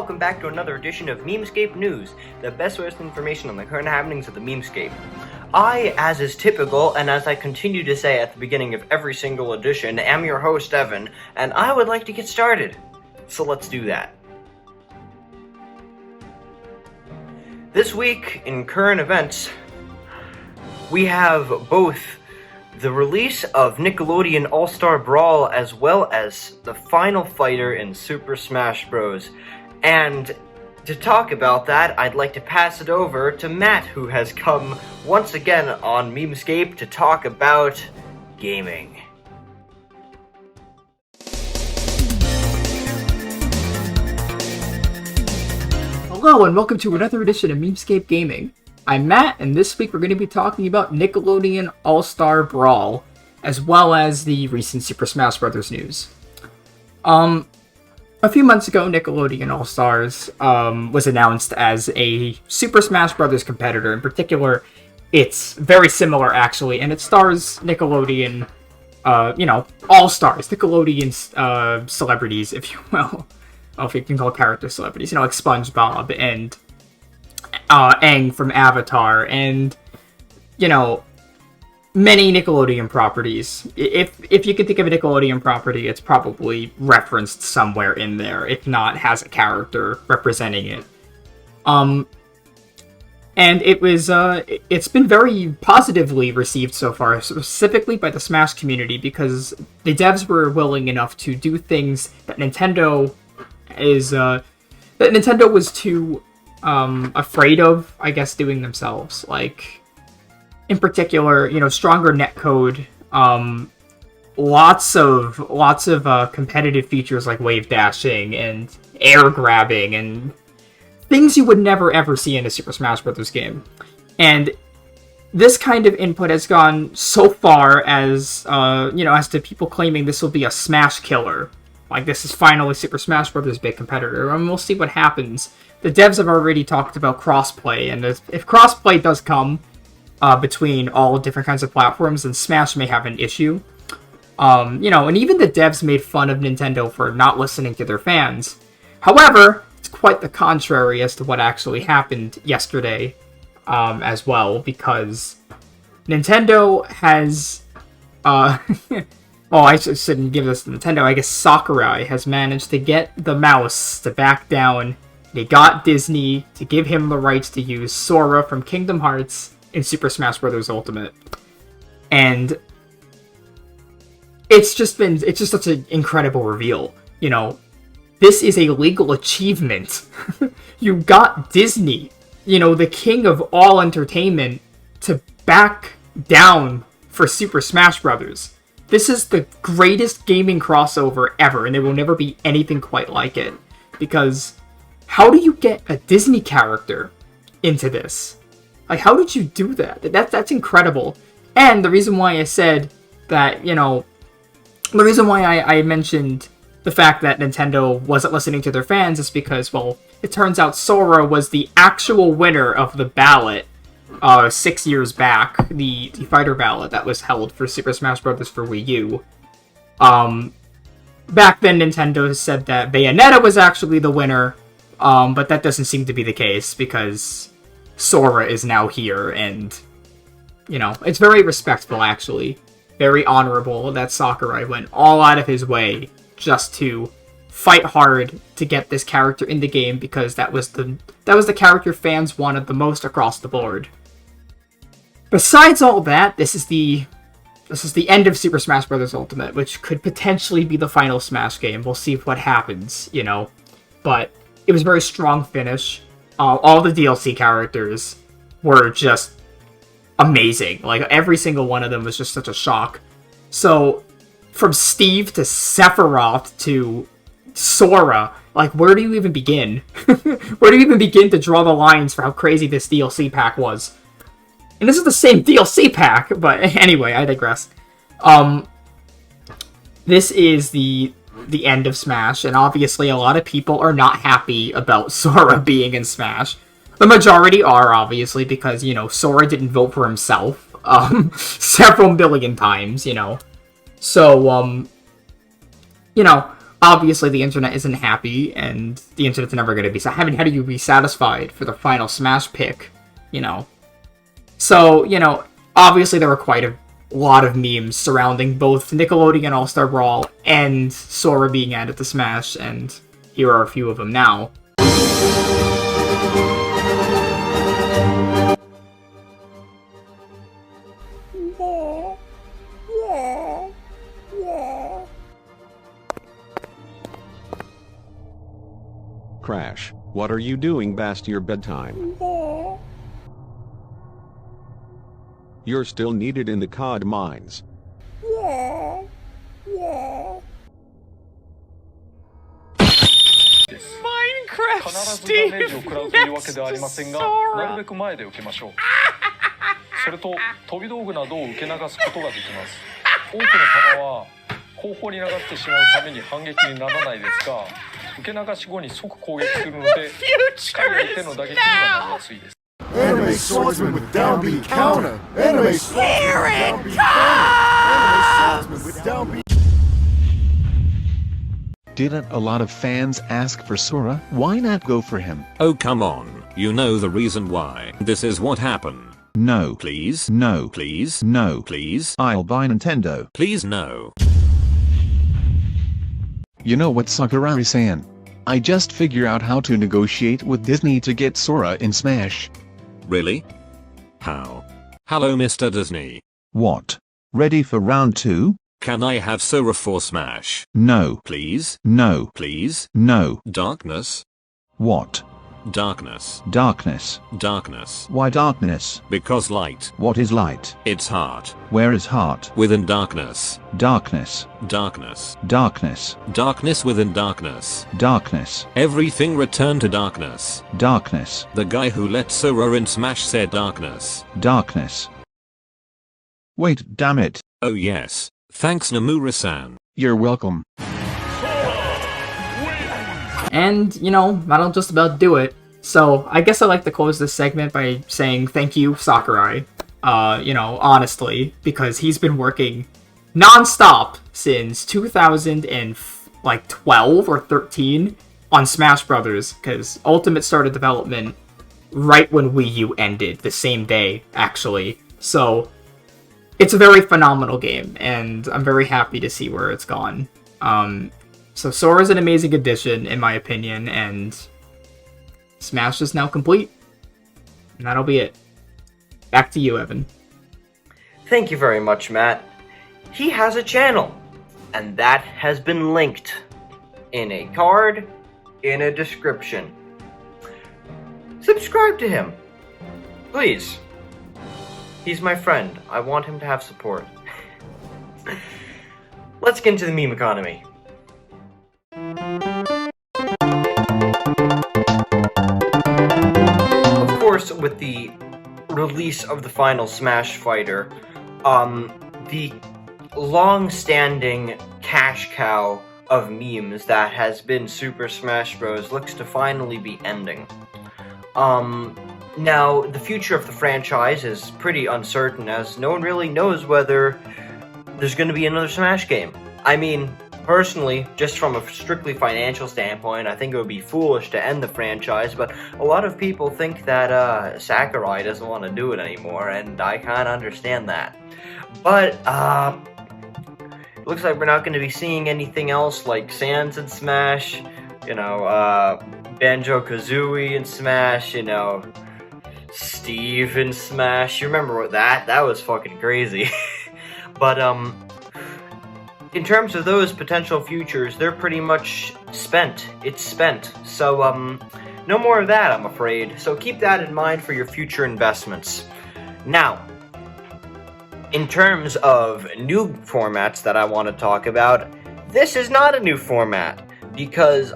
welcome back to another edition of Memescape News, the best source of information on the current happenings of the Memescape. I, as is typical, and as I continue to say at the beginning of every single edition, am your host, Evan, and I would like to get started. So let's do that. This week, in current events, we have both the release of Nickelodeon All-Star Brawl as well as the final fighter in Super Smash Bros. And to talk about that, I'd like to pass it over to Matt, who has come once again on Memescape to talk about gaming. Hello and welcome to another edition of Memescape Gaming. I'm Matt, and this week we're going to be talking about Nickelodeon All-Star Brawl, as well as the recent Super Smash Bros. News. A few months ago, Nickelodeon All-Stars was announced as a Super Smash Bros. Competitor. In particular, it's very similar, actually, and it stars Nickelodeon, All-Stars, Nickelodeon celebrities, if you will. If you can call character celebrities, like SpongeBob and Aang from Avatar, and many Nickelodeon properties. If you could think of a Nickelodeon property, it's probably referenced somewhere in there. If not, has a character representing it. And it's been very positively received so far, specifically by the Smash community, because the devs were willing enough to do things that Nintendo was too afraid of, I guess, doing themselves. Like, in particular, stronger netcode, lots of competitive features like wave dashing and air grabbing and things you would never ever see in a Super Smash Bros. Game. And this kind of input has gone so far as to people claiming this will be a Smash killer. Like, this is finally Super Smash Bros. Big competitor, and we'll see what happens. The devs have already talked about crossplay, and if crossplay does come between all different kinds of platforms, then Smash may have an issue. And even the devs made fun of Nintendo for not listening to their fans. However, it's quite the contrary as to what actually happened yesterday as well, because Nintendo has... I shouldn't give this to Nintendo. I guess Sakurai has managed to get the mouse to back down. They got Disney to give him the rights to use Sora from Kingdom Hearts in Super Smash Bros. Ultimate. And it's just such an incredible reveal. This is a legal achievement. You got Disney, the king of all entertainment, to back down for Super Smash Bros. This is the greatest gaming crossover ever, and there will never be anything quite like it. Because how do you get a Disney character into this? Like, how did you do that? That's incredible. And the reason why I said that, the reason why I mentioned the fact that Nintendo wasn't listening to their fans is because, well, it turns out Sora was the actual winner of the ballot 6 years back, the fighter ballot that was held for Super Smash Bros. For Wii U. Back then, Nintendo said that Bayonetta was actually the winner, but that doesn't seem to be the case, because Sora is now here, and, it's very respectful, actually. Very honorable that Sakurai went all out of his way just to fight hard to get this character in the game, because that was the character fans wanted the most across the board. Besides all that, this is the end of Super Smash Bros. Ultimate, which could potentially be the final Smash game. We'll see what happens, But it was a very strong finish. All the DLC characters were just amazing. Like, every single one of them was just such a shock. So, from Steve to Sephiroth to Sora, like, where do you even begin? Where do you even begin to draw the lines for how crazy this DLC pack was? And this is the same DLC pack, but anyway, I digress. This is the end of Smash, and obviously a lot of people are not happy about Sora being in Smash. The majority are, obviously, because, Sora didn't vote for himself, several million times, So, obviously the internet isn't happy, and the internet's never going to be... how do you be satisfied for the final Smash pick, you know? So, you know, obviously there were quite a lot of memes surrounding both Nickelodeon All-Star Brawl and Sora being added to Smash, and here are a few of them now. Crash, what are you doing past your bedtime? You're still needed in the COD mines. Minecraft 必ずダメージを食らうというわけではありませんが、なるべく前で受けましょう。それと飛び道具などを受け流すことができます。多くの弾は後方に流してしまうために反撃にならないですが、受け流し後に即攻撃するので、近い相手の打撃にはなりやすいです。Anime swordsman with downbeat counter. Anime swordsman with downbeat counter. Anime swordsman with downbeat. Didn't a lot of fans ask for Sora? Why not go for him? Oh come on, you know the reason why. This is what happened. No. Please? No. Please? No. Please? I'll buy Nintendo. Please no. You know what, Sakurai-san? I just figured out how to negotiate with Disney to get Sora in Smash. Really? How? Hello Mr. Disney. What? Ready for round 2? Can I have Sora for Smash? No. Please? No. Please? No. Darkness? What? Darkness. Darkness. Darkness. Why darkness? Because light. What is light? It's heart. Where is heart? Within darkness. Darkness. Darkness. Darkness. Darkness within darkness. Darkness. Everything returned to darkness. Darkness. The guy who let Sora in Smash said darkness. Darkness. Wait, damn it. Oh yes. Thanks Nomura-san. You're welcome. And, you know, that'll just about do it. So, I guess I'd like to close this segment by saying thank you, Sakurai. You know, honestly, because he's been working non-stop since 2012 or 13 on Smash Brothers, because Ultimate started development right when Wii U ended, the same day, actually. So, it's a very phenomenal game, and I'm very happy to see where it's gone. So Sora's an amazing addition, in my opinion, and Smash is now complete. And that'll be it. Back to you, Evan. Thank you very much, Matt. He has a channel, and that has been linked in a card in a description. Subscribe to him, please. He's my friend. I want him to have support. Let's get into the meme economy. Of course, with the release of the final Smash Fighter, the long-standing cash cow of memes that has been Super Smash Bros. Looks to finally be ending. Now, the future of the franchise is pretty uncertain, as no one really knows whether there's going to be another Smash game. I mean, personally, just from a strictly financial standpoint, I think it would be foolish to end the franchise, but a lot of people think that Sakurai doesn't want to do it anymore, and I kind of understand that. But, it looks like we're not going to be seeing anything else like Sans in Smash, you know, Banjo-Kazooie in Smash, you know, Steve in Smash. You remember what that was fucking crazy. But, in terms of those potential futures, they're pretty much spent. It's spent. So, no more of that, I'm afraid. So keep that in mind for your future investments. Now, in terms of new formats that I want to talk about, this is not a new format, because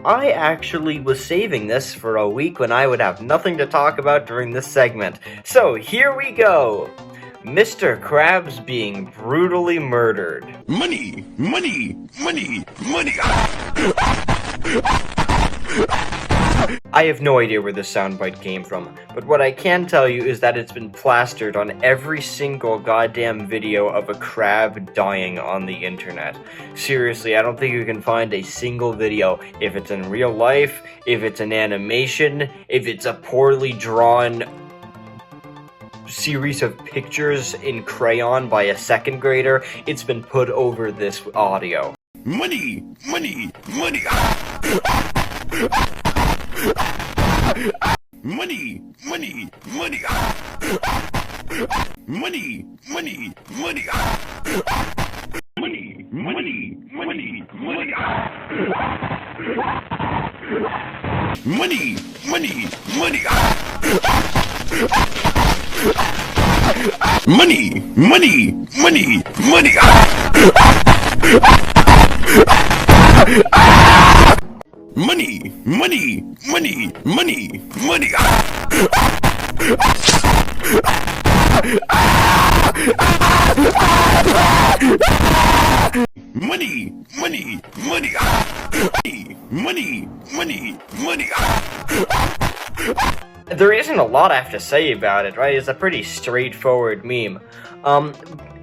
I actually was saving this for a week when I would have nothing to talk about during this segment. So, here we go! Mr. Krabs being brutally murdered. Money, money, money, money. I have no idea where this soundbite came from, but what I can tell you is that it's been plastered on every single goddamn video of a crab dying on the internet. Seriously, I don't think you can find a single video, if it's in real life, if it's an animation, if it's a poorly drawn series of pictures in crayon by a second grader, it's been put over this audio. Money, money, money. Money, money, money. Money, money, money. Money, money, money, money. Money, money, money. Money, money, money, money. Money, money, money, money, money. Money, money, money. Money, money, money. There isn't a lot I have to say about it, right? It's a pretty straightforward meme.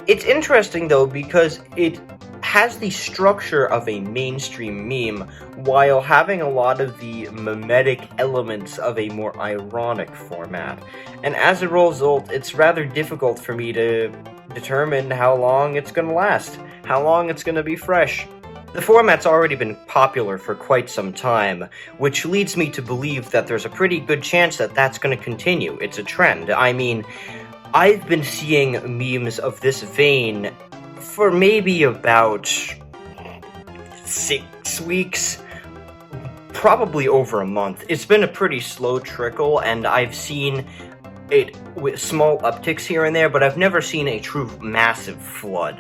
It's interesting though because it has the structure of a mainstream meme while having a lot of the mimetic elements of a more ironic format. And as a result, it's rather difficult for me to determine how long it's gonna last, how long it's gonna be fresh. The format's already been popular for quite some time, which leads me to believe that there's a pretty good chance that that's going to continue. It's a trend. I mean, I've been seeing memes of this vein for maybe about 6 weeks, probably over a month. It's been a pretty slow trickle, and I've seen it with small upticks here and there, but I've never seen a true massive flood.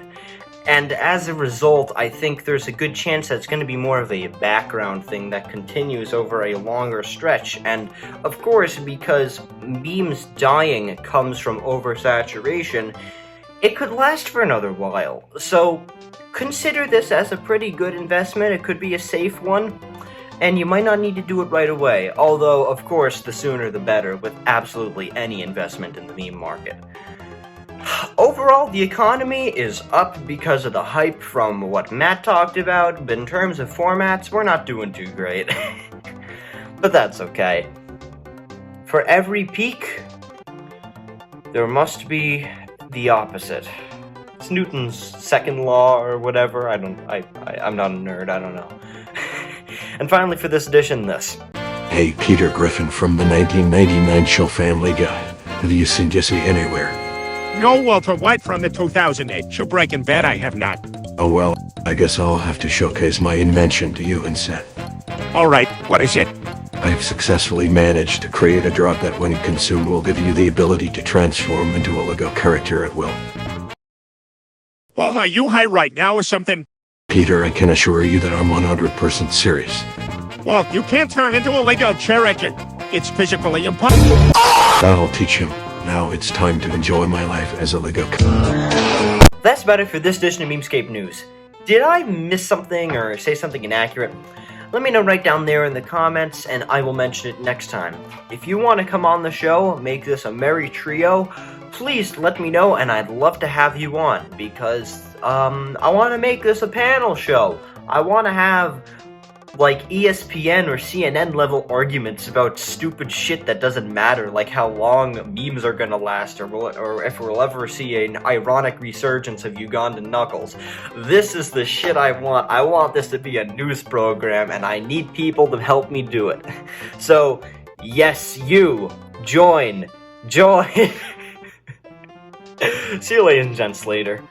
And as a result, I think there's a good chance that it's going to be more of a background thing that continues over a longer stretch. And of course, because memes dying comes from oversaturation, it could last for another while. So consider this as a pretty good investment. It could be a safe one, and you might not need to do it right away. Although, of course, the sooner the better with absolutely any investment in the meme market. Overall, the economy is up because of the hype from what Matt talked about, but in terms of formats, we're not doing too great. But that's okay. For every peak, there must be the opposite. It's Newton's second law or whatever. I'm not a nerd, I don't know. And finally for this edition, this. Hey, Peter Griffin from the 1999 show Family Guy. Have you seen Jesse anywhere? No, Walter White from the 2008 show Breaking Bad, I have not. Oh well, I guess I'll have to showcase my invention to you instead. Alright, what is it? I've successfully managed to create a drug that when consumed will give you the ability to transform into a Lego character at will. Well, are you high right now or something? Peter, I can assure you that I'm 100% serious. Well, you can't turn into a Lego character. It's physically impossible. That'll teach him. Now it's time to enjoy my life as a Lego. That's about it for this edition of Memescape News. Did I miss something or say something inaccurate? Let me know right down there in the comments and I will mention it next time. If you want to come on the show, make this a merry trio, please let me know and I'd love to have you on because I want to make this a panel show. I want to have like ESPN or CNN level arguments about stupid shit that doesn't matter, like how long memes are gonna last, or if we'll ever see an ironic resurgence of Ugandan Knuckles. This is the shit I want. I want this to be a news program, and I need people to help me do it. So, yes, you, join. See you ladies and gents later.